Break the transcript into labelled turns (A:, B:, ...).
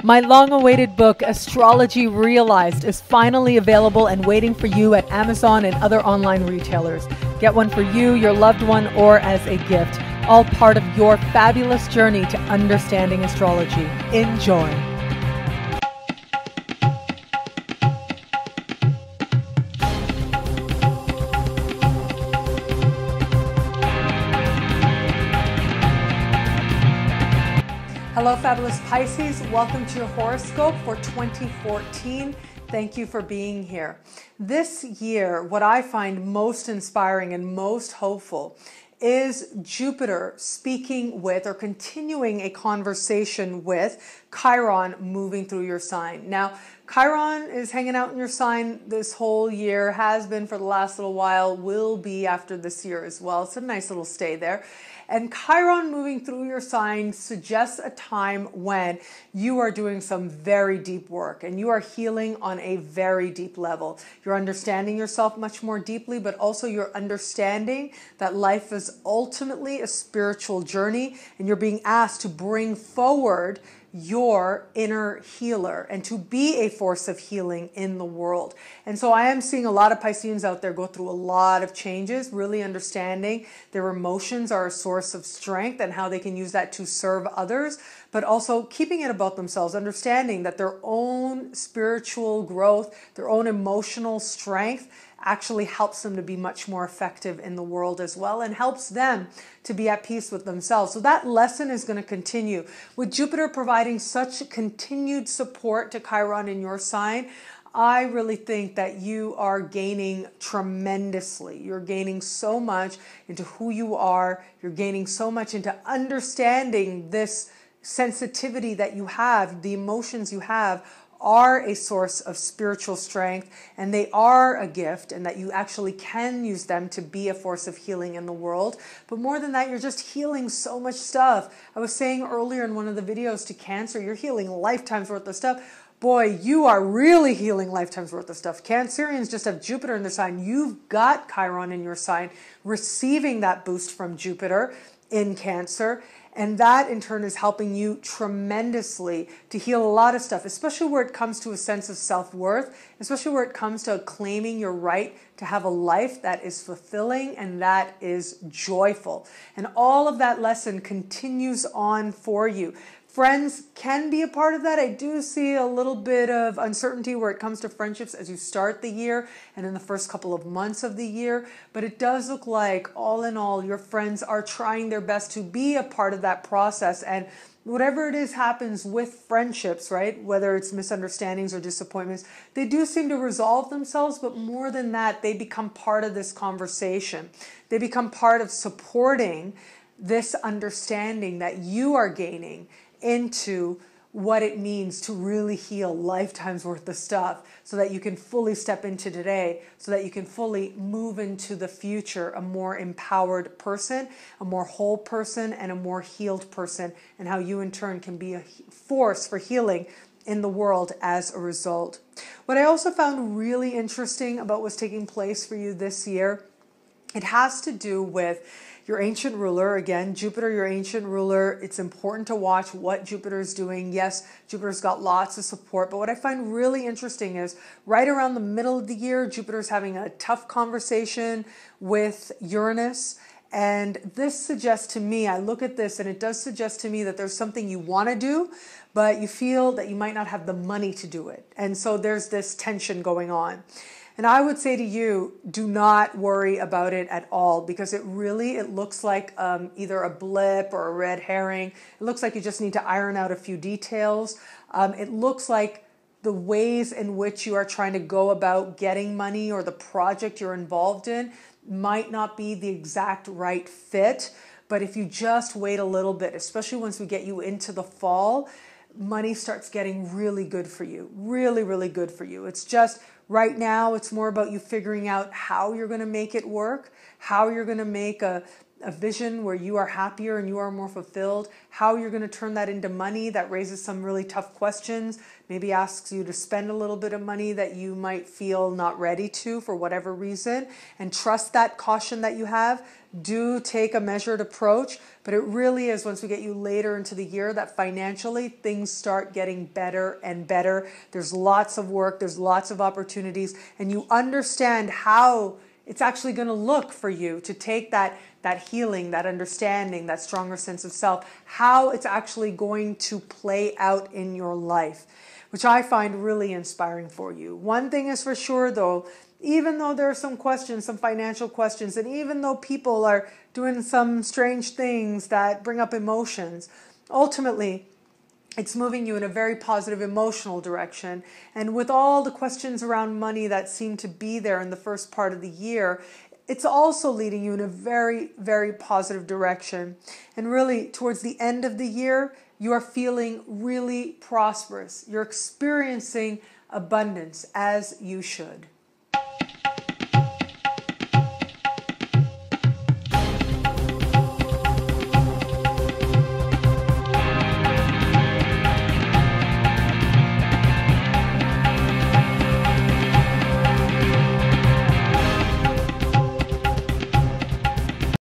A: My long-awaited book, Astrology Realized, is finally available and waiting for you at Amazon and other online retailers. Get one for you, your loved one, or as a gift. All part of your fabulous journey to understanding astrology. Enjoy. Hello, fabulous Pisces. Welcome to your horoscope for 2014. Thank you for being here. This year, what I find most inspiring and most hopeful is Jupiter speaking with or continuing a conversation with Chiron moving through your sign. Now, Chiron is hanging out in your sign this whole year, has been for the last little while, will be after this year as well. It's a nice little stay there. And Chiron moving through your sign suggests a time when you are doing some very deep work and you are healing on a very deep level. You're understanding yourself much more deeply, but also you're understanding that life is ultimately a spiritual journey, and you're being asked to bring forward your inner healer and to be a force of healing in the world. And so I am seeing a lot of Pisceans out there go through a lot of changes, really understanding their emotions are a source of strength and how they can use that to serve others, but also keeping it about themselves, understanding that their own spiritual growth, their own emotional strength actually helps them to be much more effective in the world as well, and helps them to be at peace with themselves. So that lesson is going to continue. With Jupiter providing such continued support to Chiron in your sign, I really think that you are gaining tremendously. You're gaining so much into who you are. You're gaining so much into understanding this sensitivity that you have, the emotions you have are a source of spiritual strength, and they are a gift, and that you actually can use them to be a force of healing in the world. But more than that, you're just healing so much stuff. I was saying earlier in one of the videos to Cancer, you're healing lifetimes worth of stuff. Boy, you are really healing lifetimes worth of stuff. Cancerians just have Jupiter in their sign. You've got Chiron in your sign, receiving that boost from Jupiter in Cancer. And that in turn is helping you tremendously to heal a lot of stuff, especially where it comes to a sense of self-worth, especially where it comes to claiming your right to have a life that is fulfilling and that is joyful. And all of that lesson continues on for you. Friends can be a part of that. I do see a little bit of uncertainty where it comes to friendships as you start the year and in the first couple of months of the year. But it does look like, all in all, your friends are trying their best to be a part of that process. And whatever it is happens with friendships, right? Whether it's misunderstandings or disappointments, they do seem to resolve themselves. But more than that, they become part of this conversation. They become part of supporting this understanding that you are gaining into what it means to really heal lifetimes worth of stuff, so that you can fully step into today, so that you can fully move into the future a more empowered person, a more whole person, and a more healed person, and how you in turn can be a force for healing in the world as a result. What I also found really interesting about what's taking place for you this year, it has to do with your ancient ruler. Again, Jupiter, your ancient ruler. It's important to watch what Jupiter is doing. Yes, Jupiter's got lots of support, but what I find really interesting is right around the middle of the year, Jupiter's having a tough conversation with Uranus. And this suggests to me, I look at this and it does suggest to me that there's something you want to do, but you feel that you might not have the money to do it. And so there's this tension going on. And I would say to you, do not worry about it at all, because it looks like either a blip or a red herring. It looks like you just need to iron out a few details. It looks like the ways in which you are trying to go about getting money or the project you're involved in might not be the exact right fit. But if you just wait a little bit, especially once we get you into the fall, money starts getting really good for you. Really, really good for you. It's just right now, it's more about you figuring out how you're going to make it work, how you're going to make a a vision where you are happier and you are more fulfilled. How you're going to turn that into money, that raises some really tough questions. Maybe asks you to spend a little bit of money that you might feel not ready to for whatever reason. And trust that caution that you have. Do take a measured approach. But it really is, once we get you later into the year, that financially things start getting better and better. There's lots of work. There's lots of opportunities. And you understand how it's actually going to look for you to take that healing, that understanding, that stronger sense of self, how it's actually going to play out in your life, which I find really inspiring for you. One thing is for sure, though, even though there are some questions, some financial questions, and even though people are doing some strange things that bring up emotions, ultimately, it's moving you in a very positive emotional direction. And with all the questions around money that seem to be there in the first part of the year, it's also leading you in a very, very positive direction. And really, towards the end of the year, you are feeling really prosperous. You're experiencing abundance, as you should.